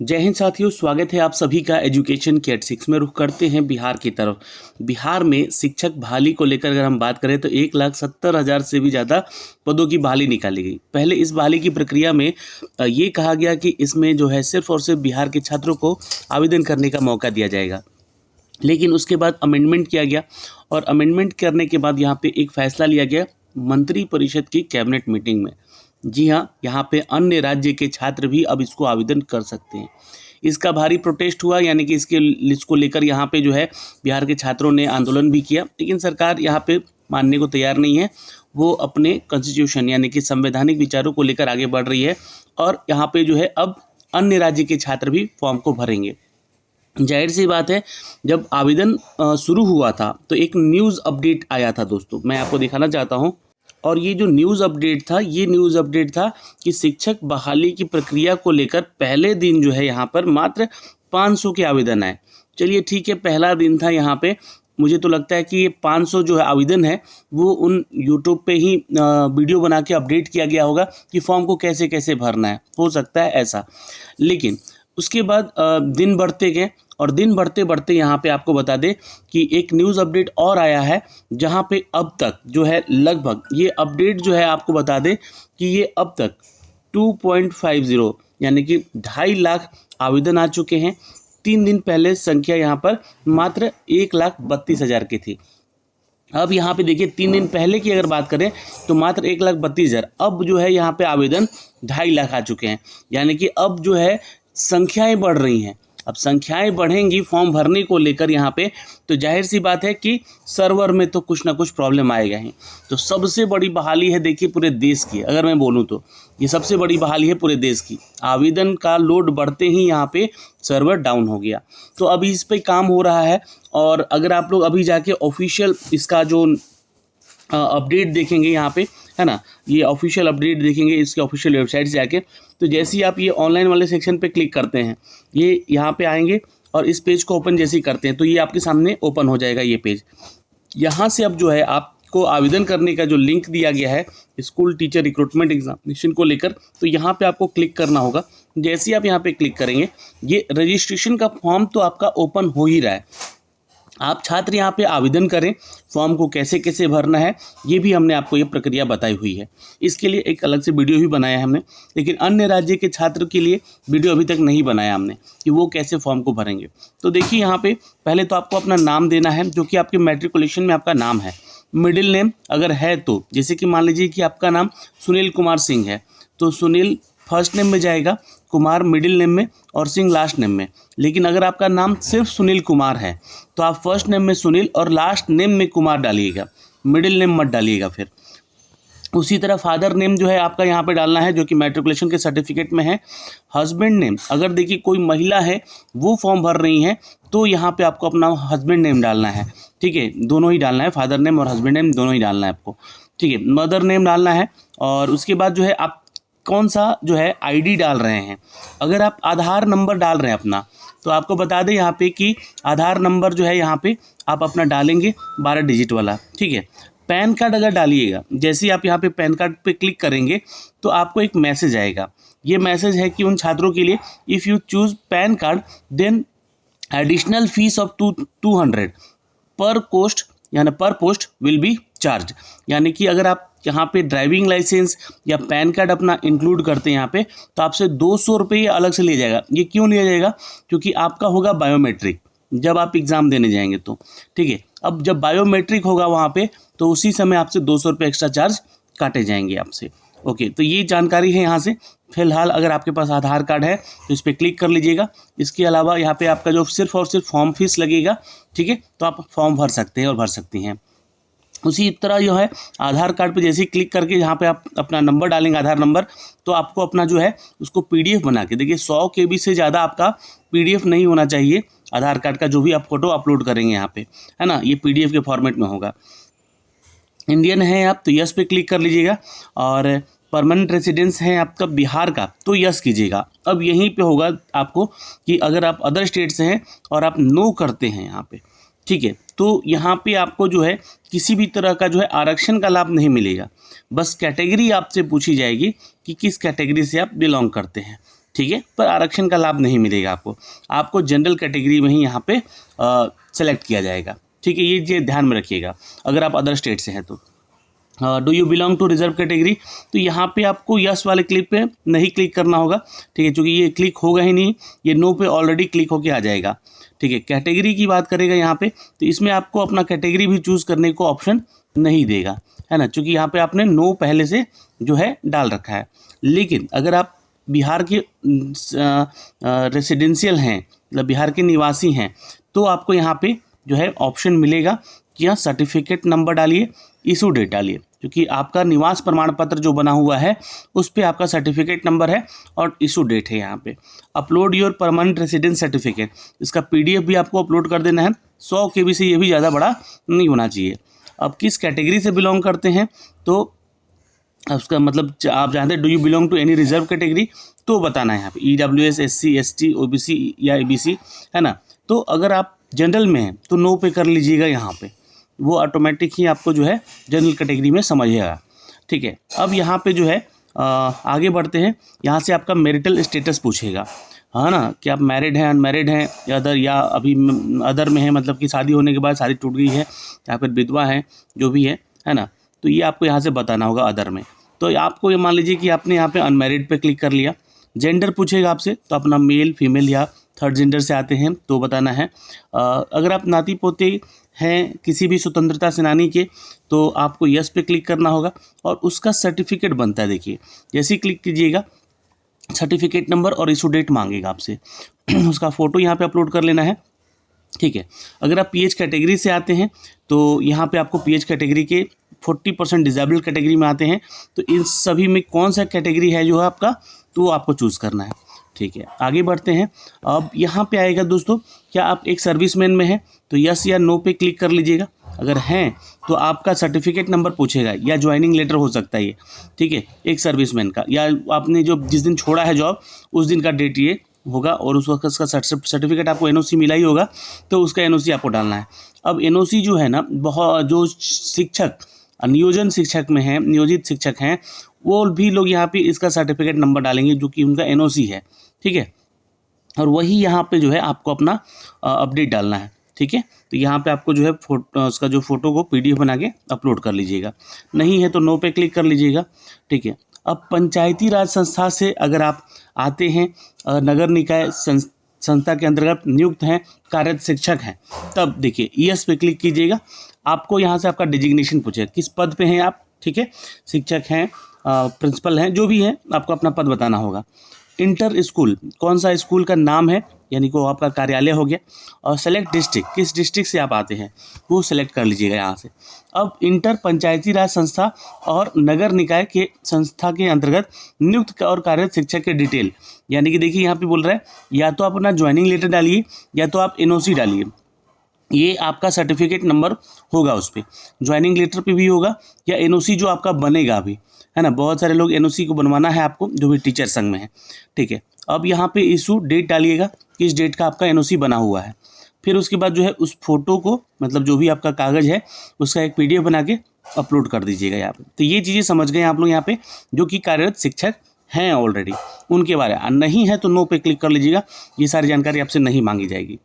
जय हिंद साथियों, स्वागत है आप सभी का एजुकेशन के एट 6 में। रुख करते हैं बिहार की तरफ। बिहार में शिक्षक बहाली को लेकर अगर हम बात करें तो 1,70,000 से भी ज़्यादा पदों की बहाली निकाली गई। पहले इस बहाली की प्रक्रिया में ये कहा गया कि इसमें जो है सिर्फ और सिर्फ बिहार के छात्रों को आवेदन करने का मौका दिया जाएगा, लेकिन उसके बाद अमेंडमेंट किया गया और अमेंडमेंट करने के बाद यहाँ पे एक फैसला लिया गया मंत्री परिषद की कैबिनेट मीटिंग में। जी हाँ, यहाँ पे अन्य राज्य के छात्र भी अब इसको आवेदन कर सकते हैं। इसका भारी प्रोटेस्ट हुआ, यानी कि इसको लेकर यहाँ पे जो है बिहार के छात्रों ने आंदोलन भी किया, लेकिन सरकार यहाँ पे मानने को तैयार नहीं है। वो अपने कॉन्स्टिट्यूशन यानी कि संवैधानिक विचारों को लेकर आगे बढ़ रही है और यहाँ पे जो है अब अन्य राज्य के छात्र भी फॉर्म को भरेंगे। जाहिर सी बात है, जब आवेदन शुरू हुआ था तो एक न्यूज़ अपडेट आया था दोस्तों, मैं आपको दिखाना चाहता हूं। और ये जो न्यूज़ अपडेट था, ये न्यूज़ अपडेट था कि शिक्षक बहाली की प्रक्रिया को लेकर पहले दिन जो है यहाँ पर मात्र 500 के आवेदन आए। चलिए ठीक है, पहला दिन था यहाँ पे। मुझे तो लगता है कि ये 500 जो है आवेदन है वो उन यूट्यूब पे ही वीडियो बना के अपडेट किया गया होगा कि फॉर्म को कैसे कैसे भरना है, हो सकता है ऐसा। लेकिन उसके बाद दिन बढ़ते गए और दिन बढ़ते बढ़ते यहाँ पे आपको बता दें कि एक न्यूज़ अपडेट और आया है, जहाँ पे अब तक जो है लगभग ये अपडेट जो है आपको बता दें कि ये अब तक 2.50 यानी कि 2.5 लाख आवेदन आ चुके हैं। 3 दिन पहले संख्या यहाँ पर मात्र 1,32,000 की थी। अब यहाँ पे देखिए 3 दिन पहले की अगर बात करें तो मात्र 1,32,000, अब जो है यहाँ पे आवेदन 2.5 लाख आ चुके हैं। यानी कि अब जो है संख्याएं बढ़ रही हैं। अब संख्याएं बढ़ेंगी फॉर्म भरने को लेकर यहाँ पे, तो जाहिर सी बात है कि सर्वर में तो कुछ ना कुछ प्रॉब्लम आएगा ही। तो सबसे बड़ी बहाली है देखिए पूरे देश की, अगर मैं बोलूँ तो ये सबसे बड़ी बहाली है पूरे देश की। आवेदन का लोड बढ़ते ही यहाँ पे सर्वर डाउन हो गया, तो अभी इस पर काम हो रहा है। और अगर आप लोग अभी जाके ऑफिशियल इसका जो अपडेट देखेंगे यहाँ पे, है ना, ये ऑफिशियल अपडेट देखेंगे इसके ऑफिशियल वेबसाइट से जाके, तो जैसे ही आप ये ऑनलाइन वाले सेक्शन पे क्लिक करते हैं, ये यहाँ पे आएंगे और इस पेज को ओपन जैसे ही करते हैं तो ये आपके सामने ओपन हो जाएगा ये पेज। यहाँ से अब जो है आपको आवेदन करने का जो लिंक दिया गया है स्कूल टीचर रिक्रूटमेंट एग्जामिनेशन को लेकर, तो यहाँ पे आपको क्लिक करना होगा। जैसे ही आप यहाँ पे क्लिक करेंगे, ये रजिस्ट्रेशन का फॉर्म तो आपका ओपन हो ही रहा है। आप छात्र यहाँ पे आवेदन करें, फॉर्म को कैसे कैसे भरना है ये भी हमने आपको ये प्रक्रिया बताई हुई है। इसके लिए एक अलग से वीडियो भी बनाया है हमने, लेकिन अन्य राज्य के छात्र के लिए वीडियो अभी तक नहीं बनाया हमने कि वो कैसे फॉर्म को भरेंगे। तो देखिए यहाँ पे पहले तो आपको अपना नाम देना है, जो कि आपके मैट्रिकुलेशन में आपका नाम है। मिडिल नेम अगर है तो, जैसे कि मान लीजिए कि आपका नाम सुनील कुमार सिंह है, तो सुनील फर्स्ट नेम में जाएगा, कुमार मिडिल नेम में और सिंह लास्ट नेम में। लेकिन अगर आपका नाम सिर्फ सुनील कुमार है तो आप फर्स्ट नेम में सुनील और लास्ट नेम में कुमार डालिएगा, मिडिल नेम मत डालिएगा। फिर उसी तरह फादर नेम जो है आपका यहाँ पे डालना है, जो कि मैट्रिकुलेशन के सर्टिफिकेट में है। हस्बैंड नेम, अगर देखिए कोई महिला है वो फॉर्म भर रही है तो यहाँ पे आपको अपना हस्बैंड नेम डालना है। ठीक है, दोनों ही डालना है, फादर नेम और हस्बैंड नेम दोनों ही डालना है आपको। ठीक है, मदर नेम डालना है। और उसके बाद जो है आप कौन सा जो है आईडी डाल रहे हैं। अगर आप आधार नंबर डाल रहे हैं अपना, तो आपको बता दें यहाँ पे कि आधार नंबर जो है यहाँ पे आप अपना डालेंगे 12 डिजिट वाला। ठीक है, पैन कार्ड अगर डालिएगा, जैसे ही आप यहाँ पे पैन कार्ड पे क्लिक करेंगे तो आपको एक मैसेज आएगा। ये मैसेज है कि उन छात्रों के लिए, if you choose PAN card then additional fee of 200 per post, यानी पर पोस्ट विल बी चार्ज। यानी कि अगर आप यहाँ पे ड्राइविंग लाइसेंस या पैन कार्ड अपना इंक्लूड करते हैं यहाँ पे, तो आपसे 200 रुपये अलग से लिया जाएगा। ये क्यों लिया जाएगा? क्योंकि आपका होगा बायोमेट्रिक जब आप एग्ज़ाम देने जाएंगे तो। ठीक है, अब जब बायोमेट्रिक होगा वहाँ पे तो उसी समय आपसे 200 रुपये एक्स्ट्रा चार्ज काटे जाएंगे आपसे। ओके, तो ये जानकारी है यहाँ से। फिलहाल अगर आपके पास आधार कार्ड है तो इस पर क्लिक कर लीजिएगा। इसके अलावा यहाँ पे आपका जो सिर्फ और सिर्फ फॉर्म फीस लगेगा, ठीक है, तो आप फॉर्म भर सकते हैं और भर सकती हैं। उसी तरह जो है आधार कार्ड पे जैसे ही क्लिक करके यहाँ पे आप अपना नंबर डालेंगे, आधार नंबर, तो आपको अपना जो है उसको PDF बना के, देखिए 100 KB से ज़्यादा आपका PDF नहीं होना चाहिए आधार कार्ड का, जो भी आप फोटो अपलोड करेंगे यहाँ पे, है ना, ये PDF के फॉर्मेट में होगा। इंडियन है आप तो यस पे क्लिक कर लीजिएगा, और परमानेंट रेसिडेंस है आपका बिहार का तो यस कीजिएगा। अब यहीं पे होगा आपको कि अगर आप अदर स्टेट से हैं और आप नो करते हैं यहाँ पे, ठीक है, तो यहाँ पे आपको जो है किसी भी तरह का जो है आरक्षण का लाभ नहीं मिलेगा। बस कैटेगरी आपसे पूछी जाएगी कि किस कैटेगरी से आप बिलोंग करते हैं। ठीक है, पर आरक्षण का लाभ नहीं मिलेगा आपको जनरल कैटेगरी में ही यहाँ पे सेलेक्ट किया जाएगा। ठीक है, ये ध्यान में रखिएगा अगर आप अदर स्टेट से हैं तो। Do you belong to reserve category, तो यहाँ पे आपको यस वाले क्लिक पे नहीं क्लिक करना होगा। ठीक है, क्योंकि ये क्लिक होगा ही नहीं, ये नो पे ऑलरेडी क्लिक होके आ जाएगा। ठीक है, कैटेगरी की बात करेगा यहाँ पे, तो इसमें आपको अपना कैटेगरी भी चूज़ करने को ऑप्शन नहीं देगा, है ना, क्योंकि यहाँ पे आपने नो पहले से जो है डाल रखा है। लेकिन अगर आप बिहार के रेसिडेंशियल हैं, मतलब बिहार के निवासी हैं, तो आपको यहाँ पे जो है ऑप्शन मिलेगा कि यहाँ सर्टिफिकेट नंबर डालिए, इशू डेट डालिए, क्योंकि आपका निवास प्रमाण पत्र जो बना हुआ है उस पे आपका सर्टिफिकेट नंबर है और इशू डेट है यहाँ पे। Upload your permanent residence certificate, इसका PDF भी आपको अपलोड कर देना है। 100 KB से ये भी ज़्यादा बड़ा नहीं होना चाहिए। अब किस कैटेगरी से बिलोंग करते हैं, तो उसका मतलब आप जानते हैं do you belong to any reserve category, तो बताना है यहाँ पे EWS, SC, ST, OBC या ABC, है ना। तो अगर आप जनरल में हैं तो नो पे कर लीजिएगा, यहाँ पे वो ऑटोमेटिक ही आपको जो है जनरल कैटेगरी में समझेगा। ठीक है, अब यहाँ पे जो है आगे बढ़ते हैं। यहाँ से आपका मैरिटल स्टेटस पूछेगा, है ना, कि आप मैरिड हैं, अनमैरिड हैं, या अभी अदर में है, मतलब कि शादी होने के बाद शादी टूट गई है या फिर विधवा है, जो भी है ना, तो ये आपको यहाँ से बताना होगा अदर में। तो आपको ये मान लीजिए कि आपने यहाँ पे अनमैरिड पे क्लिक कर लिया। जेंडर पूछेगा आपसे, तो अपना मेल, फीमेल या थर्ड जेंडर से आते हैं तो बताना है। अगर आप नाती पोते हैं किसी भी स्वतंत्रता सेनानी के, तो आपको यस पे क्लिक करना होगा और उसका सर्टिफिकेट बनता है। देखिए, जैसे ही क्लिक कीजिएगा सर्टिफिकेट नंबर और इशू डेट मांगेगा आपसे उसका फ़ोटो यहाँ पे अपलोड कर लेना है। ठीक है, अगर आप PH कैटेगरी से आते हैं तो यहाँ पे आपको PH कैटेगरी के 40% डिसेबल्ड कैटेगरी में आते हैं, तो इन सभी में कौन सा कैटेगरी है जो है आपका, तो वो आपको चूज़ करना है। ठीक है, आगे बढ़ते हैं। अब यहाँ पे आएगा दोस्तों, क्या आप एक सर्विसमैन में हैं, तो यस या नो पे क्लिक कर लीजिएगा। अगर हैं तो आपका सर्टिफिकेट नंबर पूछेगा या ज्वाइनिंग लेटर हो सकता है ये। ठीक है, एक सर्विसमैन का, या आपने जो जिस दिन छोड़ा है जॉब उस दिन का डेट ये होगा, और उस वक्त का सर्टिफिकेट आपको NOC मिला ही होगा, तो उसका NOC आपको डालना है। अब NOC जो है ना, बहुत जो शिक्षक नियोजन शिक्षक में हैं, नियोजित शिक्षक हैं, वो भी लोग यहाँ पे इसका सर्टिफिकेट नंबर डालेंगे जो कि उनका NOC है। ठीक है, और वही यहाँ पे जो है आपको अपना अपडेट डालना है। ठीक है, तो यहाँ पे आपको जो है उसका जो फ़ोटो को PDF बना के अपलोड कर लीजिएगा। नहीं है तो नो पे क्लिक कर लीजिएगा। ठीक है, अब पंचायती राज संस्था से अगर आप आते हैं, नगर निकाय संस्था के अंतर्गत नियुक्त हैं, कार्यरत शिक्षक हैं, तब देखिए यस पे क्लिक कीजिएगा। आपको यहाँ से आपका डिजिग्नेशन पूछेगा, किस पद पे हैं आप। ठीक है, शिक्षक हैं, प्रिंसिपल हैं, जो भी हैं, आपको अपना पद बताना होगा। इंटर स्कूल, कौन सा स्कूल का नाम है, यानी कि वो आपका कार्यालय हो गया। और सेलेक्ट डिस्ट्रिक्ट, किस डिस्ट्रिक्ट से आप आते हैं वो सेलेक्ट कर लीजिएगा यहाँ से। अब इंटर पंचायती राज संस्था और नगर निकाय के संस्था के अंतर्गत नियुक्त और कार्यरत शिक्षक के डिटेल, यानी कि देखिए यहाँ पे बोल रहा है या तो आप अपना ज्वाइनिंग लेटर डालिए या तो आप NOC डालिए। ये आपका सर्टिफिकेट नंबर होगा, उस पर ज्वाइनिंग लेटर पे भी होगा, या NOC जो आपका बनेगा अभी, है ना। बहुत सारे लोग NOC को बनवाना है आपको, जो भी टीचर संघ में है। ठीक है, अब यहाँ पे इशू डेट डालिएगा, किस डेट का आपका NOC बना हुआ है। फिर उसके बाद जो है उस फोटो को, मतलब जो भी आपका कागज़ है उसका एक PDF बना के अपलोड कर दीजिएगा यहाँ पे। तो ये चीज़ें समझ गए आप लोग यहाँ पे, जो कि कार्यरत शिक्षक हैं ऑलरेडी उनके बारे में। नहीं है तो नो पे क्लिक कर लीजिएगा, ये सारी जानकारी आपसे नहीं मांगी जाएगी।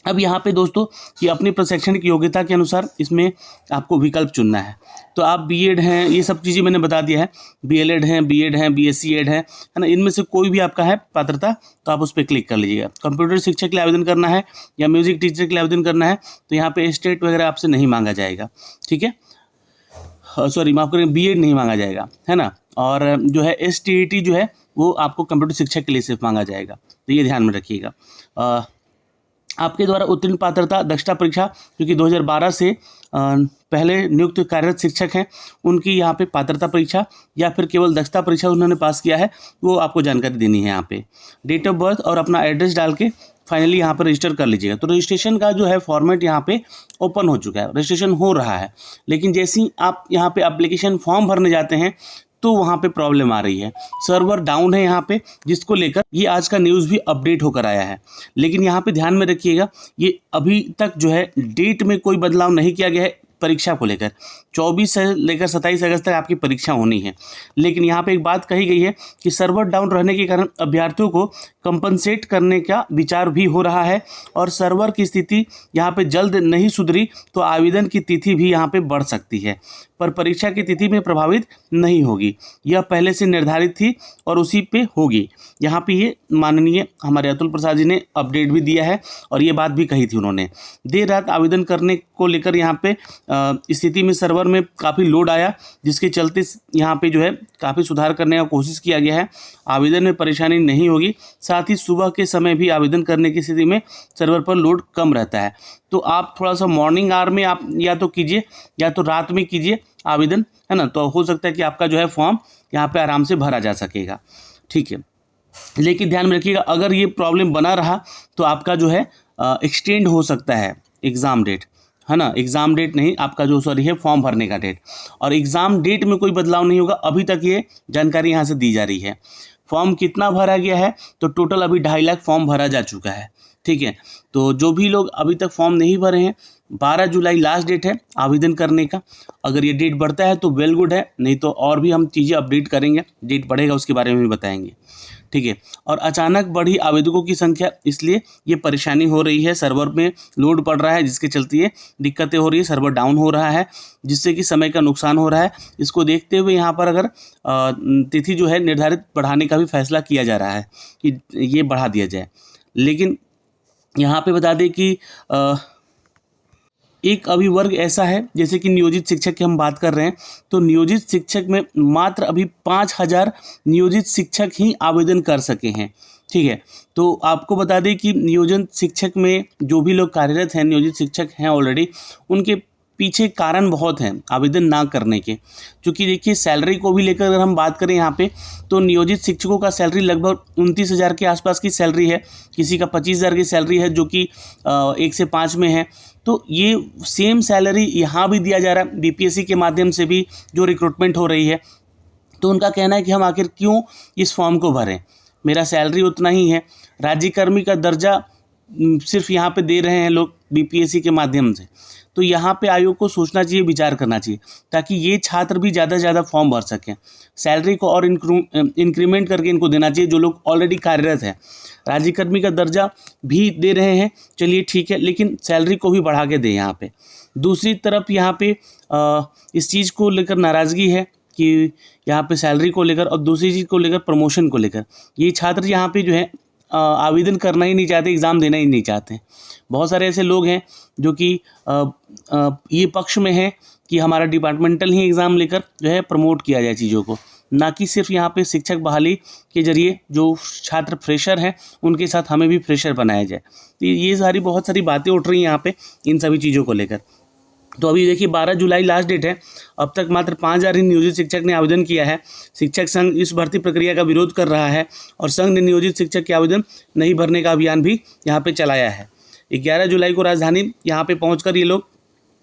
अब यहाँ पे दोस्तों कि अपनी प्रशैक्षणिक योग्यता के अनुसार इसमें आपको विकल्प चुनना है। तो आप B.Ed हैं, ये सब चीज़ें मैंने बता दिया है, BLed हैं, B.Ed हैं, BSc Ed है ना, इनमें से कोई भी आपका है पात्रता, तो आप उस पर क्लिक कर लीजिएगा। कंप्यूटर शिक्षक के लिए आवेदन करना है या म्यूजिक टीचर के लिए आवेदन करना है, तो यहाँ पे स्टेट वगैरह आपसे नहीं मांगा जाएगा। ठीक है, सॉरी माफ़ करें, B.Ed नहीं मांगा जाएगा, है ना। और जो है STET जो है वो आपको कंप्यूटर शिक्षक के लिए सिर्फ मांगा जाएगा, तो ये ध्यान में रखिएगा। आपके द्वारा उत्तीर्ण पात्रता दक्षता परीक्षा, क्योंकि 2012 से पहले नियुक्त कार्यरत शिक्षक हैं, उनकी यहाँ पे पात्रता परीक्षा या फिर केवल दक्षता परीक्षा उन्होंने पास किया है, वो आपको जानकारी देनी है यहाँ पे। डेट ऑफ बर्थ और अपना एड्रेस डाल के फाइनली यहाँ पर रजिस्टर कर लीजिएगा। तो रजिस्ट्रेशन का जो है फॉर्मेट यहाँ पे ओपन हो चुका है, रजिस्ट्रेशन हो रहा है, लेकिन जैसे ही आप यहाँ पे एप्लीकेशन फॉर्म भरने जाते हैं तो वहाँ पे प्रॉब्लम आ रही है, सर्वर डाउन है यहाँ पे, जिसको लेकर ये आज का न्यूज़ भी अपडेट होकर आया है। लेकिन यहाँ पे ध्यान में रखिएगा, ये अभी तक जो है डेट में कोई बदलाव नहीं किया गया है, परीक्षा को लेकर 24 से लेकर 27 अगस्त तक आपकी परीक्षा होनी है। लेकिन यहाँ पे एक बात कही गई है कि सर्वर डाउन रहने के कारण अभ्यर्थियों को कंपनसेट करने का विचार भी हो रहा है और सर्वर की स्थिति यहाँ पे जल्द नहीं सुधरी तो आवेदन की तिथि भी यहाँ पे बढ़ सकती है, पर परीक्षा की तिथि में प्रभावित नहीं होगी। यह पहले से निर्धारित थी और उसी पे होगी। यहाँ पे ये माननीय हमारे अतुल प्रसाद जी ने अपडेट भी दिया है और ये बात भी कही थी उन्होंने। देर रात आवेदन करने को लेकर यहाँ पे स्थिति में सर्वर में काफ़ी लोड आया, जिसके चलते यहाँ पे जो है काफ़ी सुधार करने का कोशिश किया गया है। आवेदन में परेशानी नहीं होगी। साथ ही सुबह के समय भी आवेदन करने की स्थिति में सर्वर पर लोड कम रहता है। तो आप थोड़ा सा मॉर्निंग आवर में आप या तो कीजिए या तो रात में कीजिए आवेदन, है ना, तो हो सकता है कि आपका जो है फॉर्म यहाँ पे आराम से भरा जा सकेगा। ठीक है, लेकिन ध्यान में रखिएगा अगर ये प्रॉब्लम बना रहा तो आपका जो है एक्सटेंड हो सकता है एग्ज़ाम डेट, है ना। एग्ज़ाम डेट नहीं, आपका जो सॉरी है फॉर्म भरने का डेट, और एग्ज़ाम डेट में कोई बदलाव नहीं होगा। अभी तक ये जानकारी यहाँ से दी जा रही है। फॉर्म कितना भरा गया है तो टोटल अभी 2.5 लाख फॉर्म भरा जा चुका है। ठीक है, तो जो भी लोग अभी तक फॉर्म नहीं भरे हैं 12 जुलाई लास्ट डेट है आवेदन करने का। अगर ये डेट बढ़ता है तो वेल गुड है, नहीं तो और भी हम चीज़ें अपडेट करेंगे। डेट बढ़ेगा उसके बारे में भी बताएंगे। ठीक है, और अचानक बढ़ी आवेदकों की संख्या, इसलिए ये परेशानी हो रही है। सर्वर में लोड पड़ रहा है जिसके चलते ये दिक्कतें हो रही है। सर्वर डाउन हो रहा है जिससे कि समय का नुकसान हो रहा है। इसको देखते हुए यहाँ पर अगर तिथि जो है निर्धारित बढ़ाने का भी फैसला किया जा रहा है कि ये बढ़ा दिया जाए। लेकिन यहाँ पे बता दें कि एक अभी वर्ग ऐसा है जैसे कि नियोजित शिक्षक की हम बात कर रहे हैं, तो नियोजित शिक्षक में मात्र अभी 5000 नियोजित शिक्षक ही आवेदन कर सके हैं। ठीक है, तो आपको बता दें कि नियोजित शिक्षक में जो भी लोग कार्यरत हैं, नियोजित शिक्षक हैं ऑलरेडी, उनके पीछे कारण बहुत हैं आवेदन ना करने के। क्योंकि देखिए सैलरी को भी लेकर अगर हम बात करें यहाँ पे, तो नियोजित शिक्षकों का सैलरी लगभग 29,000 के आसपास की सैलरी है। किसी का 25,000 की सैलरी है जो कि 1 से 5 में है। तो ये सेम सैलरी यहाँ भी दिया जा रहा है बीपीएससी के माध्यम से भी जो रिक्रूटमेंट हो रही है। तो उनका कहना है कि हम आखिर क्यों इस फॉर्म को भरें, मेरा सैलरी उतना ही है। राज्यकर्मी का दर्जा सिर्फ यहाँ पे दे रहे हैं लोग बीपीएससी के माध्यम से। तो यहाँ पे आयोग को सोचना चाहिए, विचार करना चाहिए, ताकि ये छात्र भी ज़्यादा से ज़्यादा फॉर्म भर सकें। सैलरी को और इंक्रीमेंट करके इनको देना चाहिए जो लोग ऑलरेडी कार्यरत हैं। राज्यकर्मी का दर्जा भी दे रहे हैं, चलिए ठीक है, लेकिन सैलरी को भी बढ़ा के दें यहाँ पे। दूसरी तरफ यहाँ पे इस चीज़ को लेकर नाराज़गी है कि यहाँ पे सैलरी को लेकर, और दूसरी चीज़ को लेकर प्रमोशन को लेकर ये छात्र यहाँ पे जो है आवेदन करना ही नहीं चाहते, एग्ज़ाम देना ही नहीं चाहते। बहुत सारे ऐसे लोग हैं जो कि ये पक्ष में हैं कि हमारा डिपार्टमेंटल ही एग्ज़ाम लेकर जो है प्रमोट किया जाए चीज़ों को, ना कि सिर्फ यहाँ पे शिक्षक बहाली के जरिए जो छात्र फ्रेशर हैं उनके साथ हमें भी फ्रेशर बनाया जाए। तो ये बहुत सारी बातें उठ रही हैं यहाँ पे इन सभी चीज़ों को लेकर। तो अभी देखिए 12 जुलाई लास्ट डेट है, अब तक मात्र 5000 ही नियोजित शिक्षक ने आवेदन किया है। शिक्षक संघ इस भर्ती प्रक्रिया का विरोध कर रहा है और संघ ने नियोजित शिक्षक के आवेदन नहीं भरने का अभियान भी यहाँ पे चलाया है। 11 जुलाई को राजधानी यहाँ पे पहुँचकर ये लोग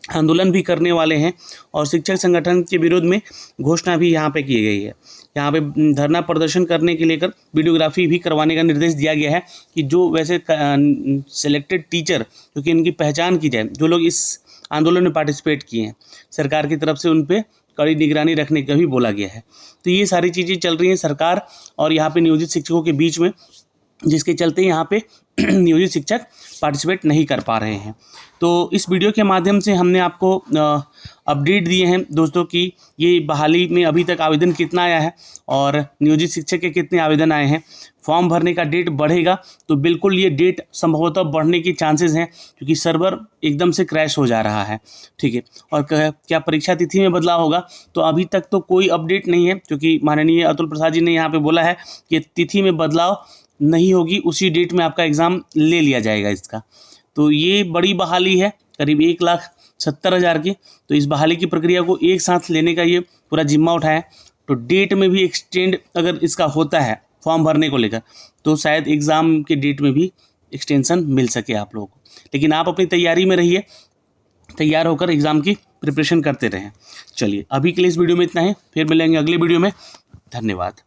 आंदोलन भी करने वाले हैं और शिक्षक संगठन के विरोध में घोषणा भी यहाँ पे की गई है। यहाँ पे धरना प्रदर्शन करने के लेकर वीडियोग्राफी भी करवाने का निर्देश दिया गया है कि जो वैसे सिलेक्टेड टीचर, क्योंकि इनकी पहचान की जाए, जो लोग इस आंदोलन में पार्टिसिपेट किए हैं, सरकार की तरफ से उन पे कड़ी निगरानी रखने का भी बोला गया है। तो ये सारी चीज़ें चल रही हैं सरकार और यहाँ पे नियोजित शिक्षकों के बीच में, जिसके चलते यहाँ पे नियोजित शिक्षक पार्टिसिपेट नहीं कर पा रहे हैं। तो इस वीडियो के माध्यम से हमने आपको अपडेट दिए हैं दोस्तों कि ये बहाली में अभी तक आवेदन कितना आया है और नियोजित शिक्षक के कितने आवेदन आए हैं। फॉर्म भरने का डेट बढ़ेगा तो बिल्कुल ये डेट संभवतः बढ़ने की चांसेस हैं, क्योंकि सर्वर एकदम से क्रैश हो जा रहा है। ठीक है, और क्या परीक्षा तिथि में बदलाव होगा, तो अभी तक तो कोई अपडेट नहीं है, क्योंकि माननीय अतुल प्रसाद जी ने यहाँ पे बोला है कि तिथि में बदलाव नहीं होगी, उसी डेट में आपका एग्ज़ाम ले लिया जाएगा इसका। तो ये बड़ी बहाली है, करीब 1,70,000 की। तो इस बहाली की प्रक्रिया को एक साथ लेने का ये पूरा जिम्मा उठाया। तो डेट में भी एक्सटेंड अगर इसका होता है फॉर्म भरने को लेकर, तो शायद एग्ज़ाम के डेट में भी एक्सटेंशन मिल सके आप लोगों को। लेकिन आप अपनी तैयारी में रहिए, तैयार होकर एग्ज़ाम की प्रिपरेशन करते रहें। चलिए अभी के लिए इस वीडियो में इतना ही, फिर मिलेंगे अगले वीडियो में। धन्यवाद।